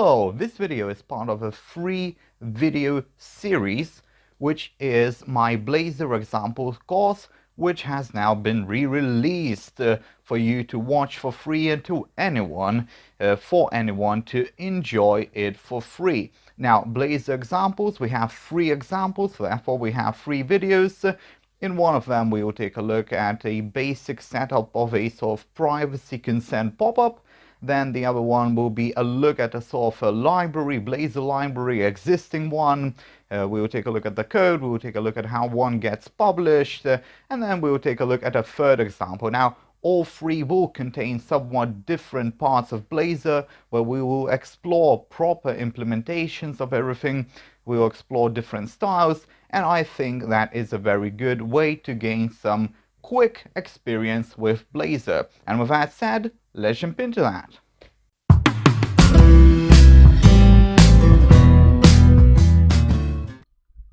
Hello! This video is part of a free video series, which is my Blazor examples course, which has now been re-released for you to watch for free and to anyone, for anyone to enjoy it for free. Now, Blazor examples, we have 3 examples, therefore we have 3 videos. In one of them, we will take a look at a basic setup of a sort of privacy consent pop-up. Then the other one will be a look at a sort of a library, Blazor library, existing one. We will take a look at the code, we will take a look at how one gets published, and then we will take a look at a third example. Now, all 3 will contain somewhat different parts of Blazor, where we will explore proper implementations of everything. We will explore different styles, and I think that is a very good way to gain some quick experience with Blazor. And with that said, let's jump into that.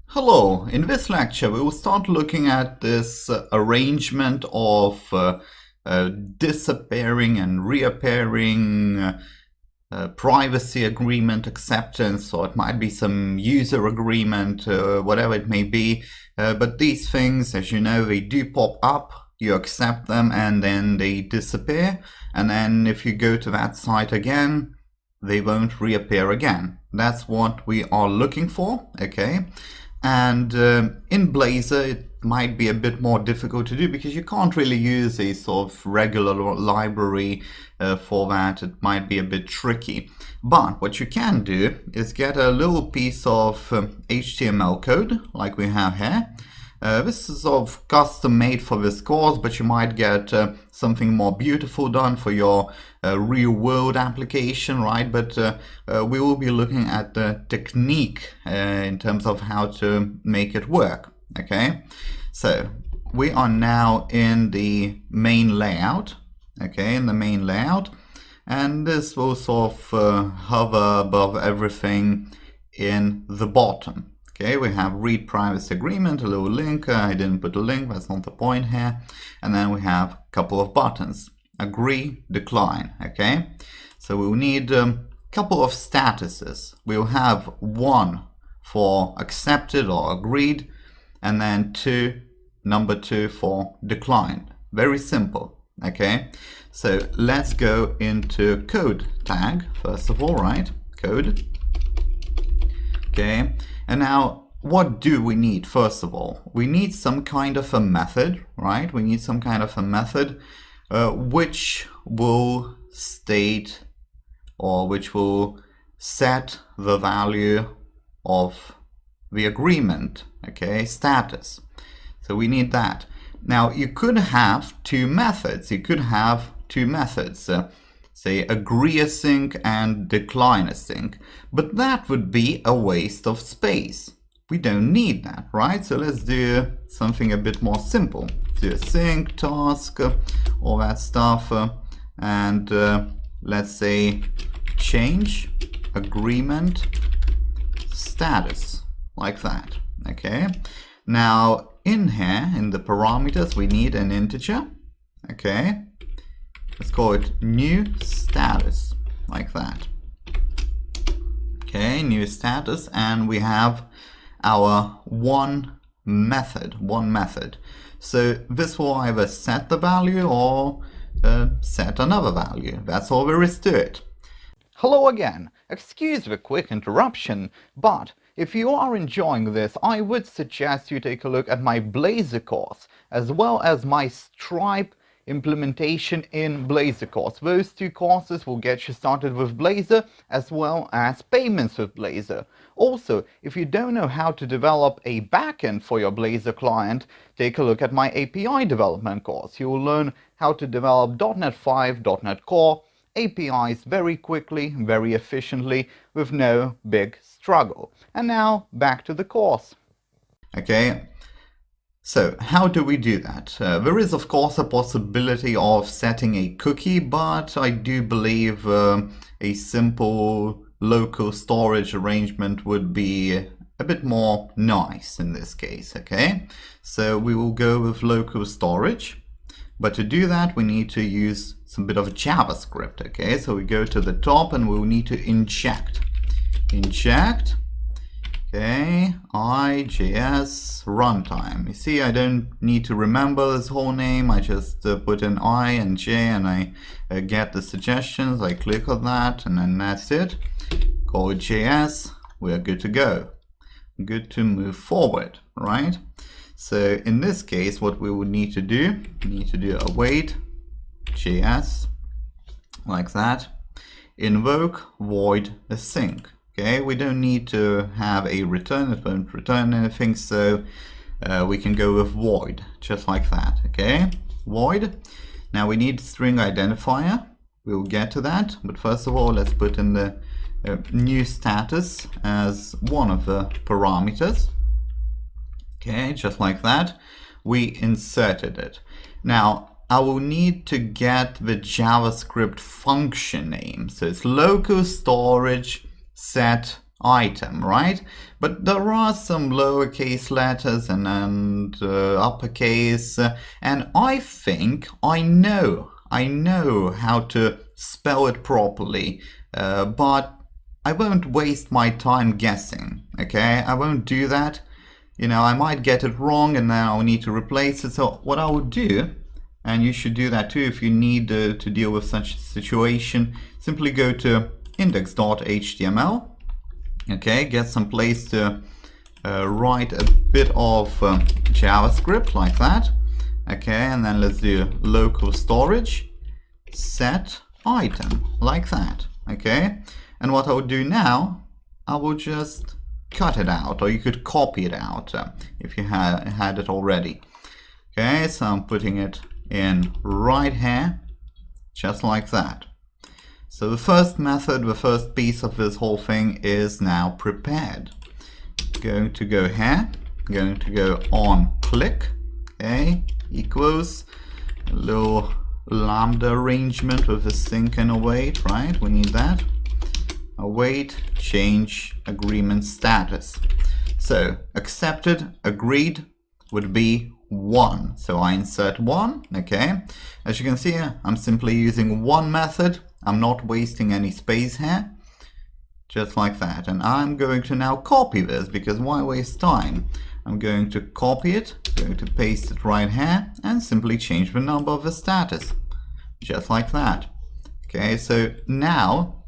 Hello, in this lecture we will start looking at this arrangement of disappearing and reappearing privacy agreement acceptance, or it might be some user agreement, whatever it may be. But these things, as you know, they do pop up, you accept them, and then they disappear. And then if you go to that site again, they won't reappear again. That's what we are looking for, okay? And in Blazor, it might be a bit more difficult to do because you can't really use a sort of regular library for that. It might be a bit tricky. But what you can do is get a little piece of HTML code like we have here. This is sort of custom made for this course, but you might get something more beautiful done for your real world application, right? But we will be looking at the technique in terms of how to make it work, okay? So we are now in the main layout, okay, in the main layout, and this will sort of hover above everything in the bottom. Okay, we have read privacy agreement, a little link. I didn't put a link, that's not the point here. And then we have a couple of buttons, agree, decline, okay? So we'll need a couple of statuses. We'll have one for accepted or agreed, and then number 2 for declined. Very simple, okay? So let's go into code tag, first of all, right? Code, okay? And now, what do we need? First of all, we need some kind of a method, right? We need some kind of a method which will state, or which will set the value of the agreement, okay, status. So we need that. Now, you could have 2 methods. You could have 2 methods. Say agree async and decline async, but that would be a waste of space. We don't need that, right? So let's do something a bit more simple. Do async, task, all that stuff, and let's say change agreement status, like that, okay? Now in here, in the parameters, we need an integer, okay? Let's call it new status, like that. Okay, new status, and we have our one method. So this will either set the value or set another value. That's all there is to it. Hello again. Excuse the quick interruption, but if you are enjoying this, I would suggest you take a look at my Blazor course, as well as my Stripe implementation in Blazor course. Those 2 courses will get you started with Blazor as well as payments with Blazor. Also, if you don't know how to develop a backend for your Blazor client, take a look at my API development course. You will learn how to develop .NET 5, .NET Core APIs very quickly, very efficiently, with no big struggle. And now back to the course. Okay. So how do we do that? There is of course a possibility of setting a cookie, but I do believe a simple local storage arrangement would be a bit more nice in this case, okay? So we will go with local storage, But to do that, we need to use some bit of JavaScript, okay? So we go to the top and we'll need to inject, okay, IJS runtime. You see, I don't need to remember this whole name. I just put in I and J and I get the suggestions. I click on that and then that's it. Code JS, we're good to go. Good to move forward, right? So in this case, what we would need to do, await JS, like that, invoke void async. Okay, we don't need to have a return, it won't return anything, so we can go with void, just like that, okay? Void. Now we need string identifier, we'll get to that, but first of all, let's put in the new status as one of the parameters. Okay, just like that, we inserted it. Now, I will need to get the JavaScript function name. So it's local storage set item, right? But there are some lowercase letters and uppercase, and I think I know how to spell it properly, but I won't waste my time guessing, okay? I won't do that. You know, I might get it wrong and then I'll need to replace it. So what I would do, and you should do that too if you need to deal with such a situation, simply go to index.html, okay, get some place to write a bit of JavaScript like that, okay, and then let's do local storage set item like that, okay. And what I would do now, I will just cut it out, or you could copy it out if you had it already. Okay, so I'm putting it in right here, just like that. So the first method, the first piece of this whole thing is now prepared. Going to go here, going to go on click, okay, equals a little lambda arrangement with a sync and await, right? We need that. Await change agreement status. So accepted, agreed would be 1. So I insert 1, okay. As you can see, I'm simply using one method. I'm not wasting any space here. Just like that. And I'm going to now copy this, because why waste time? I'm going to copy it, going to paste it right here, and simply change the number of the status. Just like that. Okay, so now,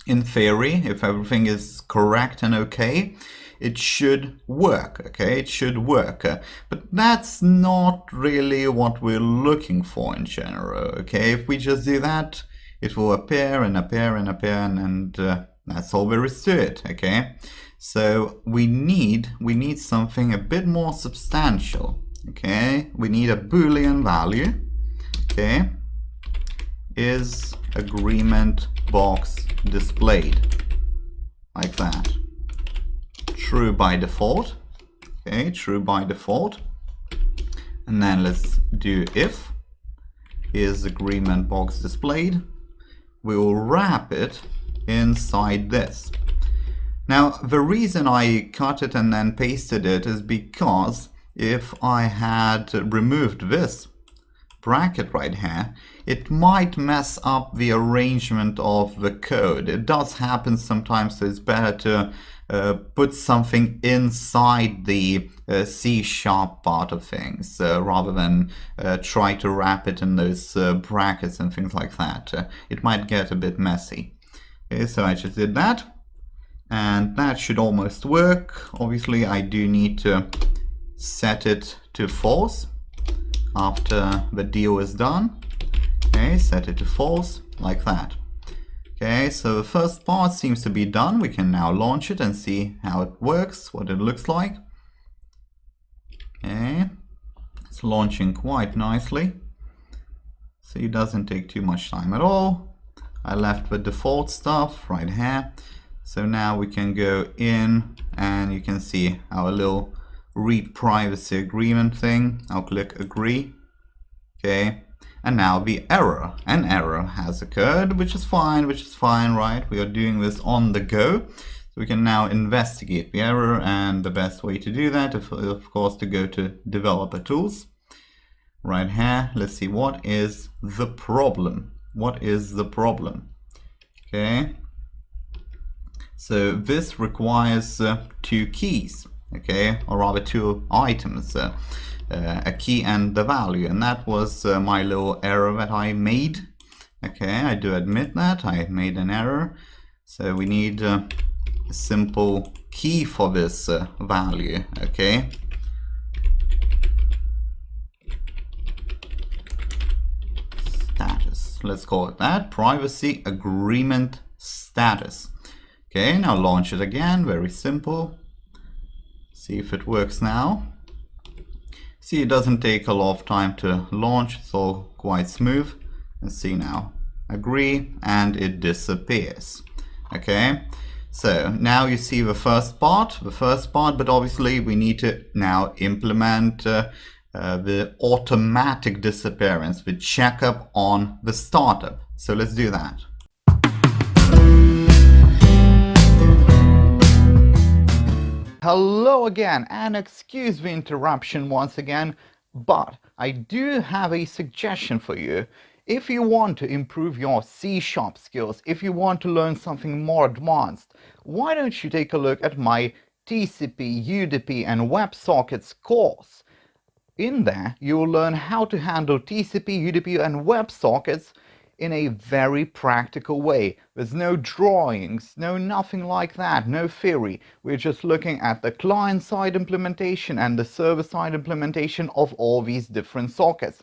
in theory, if everything is correct and okay, it should work, okay? It should work. But that's not really what we're looking for in general, okay? If we just do that, it will appear and appear and appear, and that's all there is to it, okay? So we need something a bit more substantial, okay? We need a Boolean value, okay? Is agreement box displayed, like that. True by default, okay, true by default. And then let's do if is agreement box displayed. We will wrap it inside this. Now, the reason I cut it and then pasted it is because if I had removed this bracket right here, it might mess up the arrangement of the code. It does happen sometimes, so it's better to put something inside the C# part of things rather than try to wrap it in those brackets and things like that. It might get a bit messy. Okay, so I just did that, and that should almost work. Obviously, I do need to set it to false after the deal is done. Okay, set it to false, like that. Okay, so the first part seems to be done. We can now launch it and see how it works, what it looks like. Okay, it's launching quite nicely. So it doesn't take too much time at all. I left the default stuff right here. So now we can go in and you can see our little read privacy agreement thing. I'll click agree. Okay, and now the error, an error has occurred, which is fine, right? We are doing this on the go. So we can now investigate the error, and the best way to do that is, of course, to go to developer tools. right here. Let's see, what is the problem? What is the problem? Okay, so this requires two keys, okay, or rather two items, a key and the value, and that was my little error that I made. Okay, I do admit that I made an error, so we need a simple key for this value. Okay, status, let's call it that, privacy agreement status. Okay, now launch it again, very simple. See if it works now. See, it doesn't take a lot of time to launch, it's all quite smooth. Let's see now, agree, and it disappears. Okay, so now you see the first part, but obviously we need to now implement the automatic disappearance, the checkup on the startup. So let's do that. Hello again, and excuse the interruption once again, but I do have a suggestion for you. If you want to improve your C# skills, if you want to learn something more advanced, why don't you take a look at my TCP, UDP and WebSockets course. In there, you will learn how to handle TCP, UDP and WebSockets in a very practical way. There's no drawings, no nothing like that, no theory. We're just looking at the client-side implementation and the server-side implementation of all these different sockets.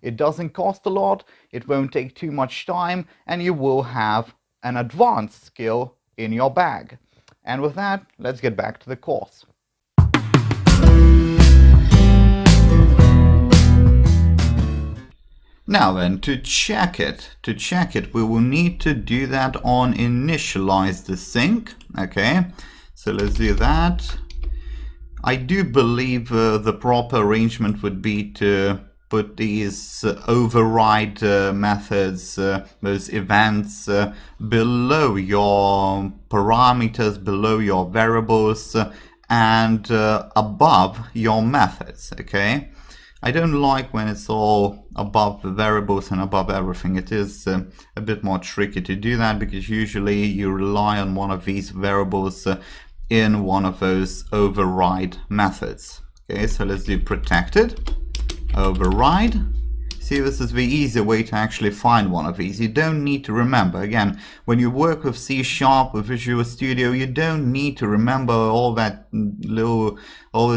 It doesn't cost a lot, it won't take too much time, and you will have an advanced skill in your bag. And with that, let's get back to the course. Now then, to check it, we will need to do that on initialize the sync. Okay, so let's do that. I do believe the proper arrangement would be to put these override methods, those events, below your parameters, below your variables, and above your methods. Okay. I don't like when it's all above the variables and above everything. It is a bit more tricky to do that because usually you rely on one of these variables in one of those override methods. Okay, so let's do protected, override. See, this is the easier way to actually find one of these. You don't need to remember. Again, when you work with C#, with Visual Studio, you don't need to remember all these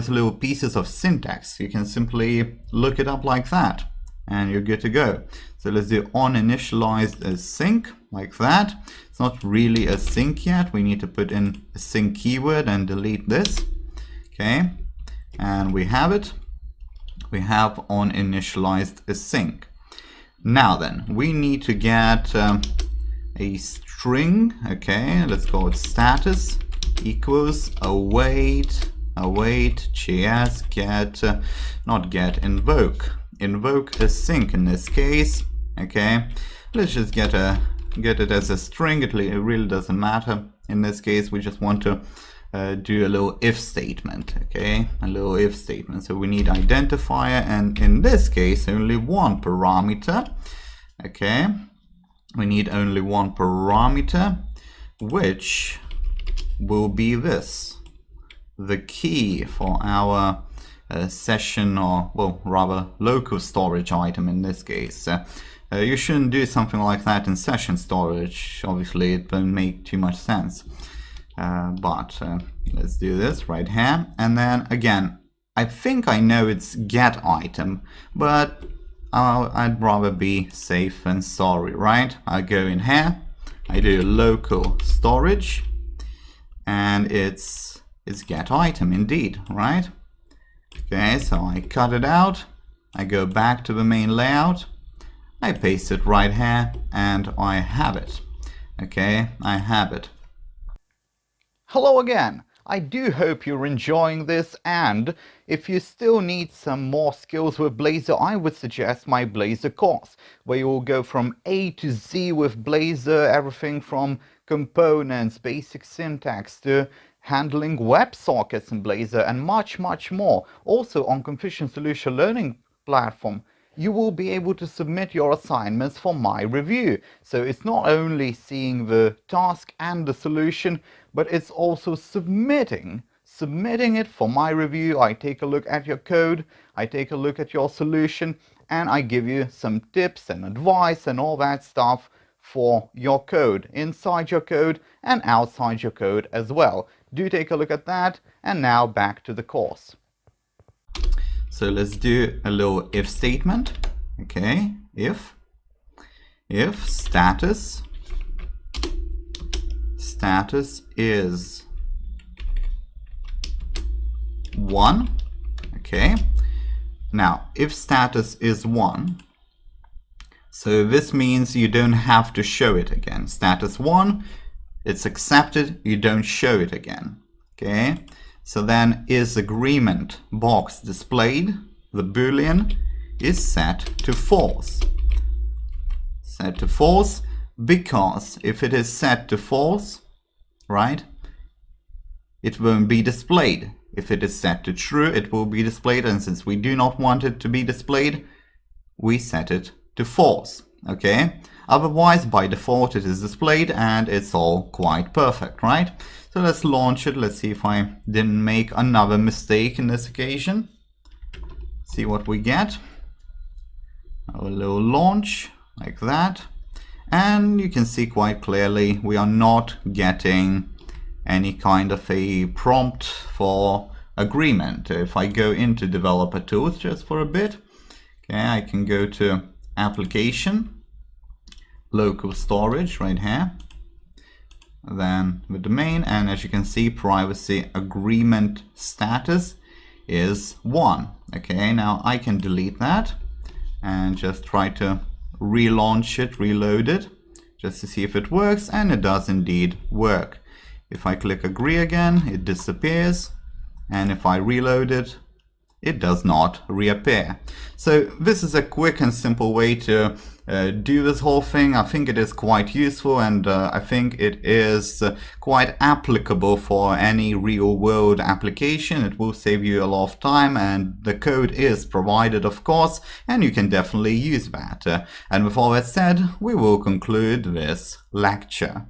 little pieces of syntax. You can simply look it up like that, and you're good to go. So let's do on initialized as sync, like that. It's not really a sync yet. We need to put in a sync keyword and delete this. Okay, and we have it. We have on initialized async. Now then, we need to get a string. Okay, let's call it status equals await gs get not get invoke async in this case. Okay, let's just get it as a string. It really doesn't matter in this case. We just want to do a little if statement. Okay, a little if statement. So we need identifier, and in this case only one parameter. Okay, we need only one parameter, which will be this, the key for our session, or well, rather local storage item in this case. You shouldn't do something like that in session storage. Obviously it won't make too much sense. But let's do this right here, and then again, I think I know it's get item, but I'd rather be safe than sorry, right? I go in here, I do local storage, and it's get item indeed, right? Okay, so I cut it out, I go back to the main layout, I paste it right here, and I have it. Okay, I have it. Hello again. I do hope you're enjoying this, and if you still need some more skills with Blazor, I would suggest my Blazor course, where you will go from A to Z with Blazor, everything from components, basic syntax, to handling WebSockets in Blazor, and much more. Also on Confucian Solution Learning Platform, you will be able to submit your assignments for my review. So it's not only seeing the task and the solution, but it's also submitting it for my review. I take a look at your code, I take a look at your solution, and I give you some tips and advice and all that stuff for your code, inside your code and outside your code as well. Do take a look at that. And now back to the course. So let's do a little if statement. Okay, if status is 1. Okay, now if status is 1, so this means you don't have to show it again. Status 1, it's accepted, you don't show it again. Okay, so then is agreement box displayed, the boolean is set to false. Set to false, because if it is set to false, right, it won't be displayed. If it is set to true, it will be displayed, and since we do not want it to be displayed, we set it to false. Okay, otherwise by default it is displayed and it's all quite perfect, right? So let's launch it. Let's see if I didn't make another mistake in this occasion. See what we get. A little launch like that, and you can see quite clearly we are not getting any kind of a prompt for agreement. If I go into developer tools just for a bit, okay, I can go to application, local storage right here, then the domain, and as you can see, privacy agreement status is 1. Okay, now I can delete that and just try to relaunch it, reload it, just to see if it works, and it does indeed work. If I click agree again, it disappears, and if I reload it, it does not reappear. So this is a quick and simple way to do this whole thing. I think it is quite useful, and I think it is quite applicable for any real world application. It will save you a lot of time, and the code is provided, of course, and you can definitely use that. And with all that said, we will conclude this lecture.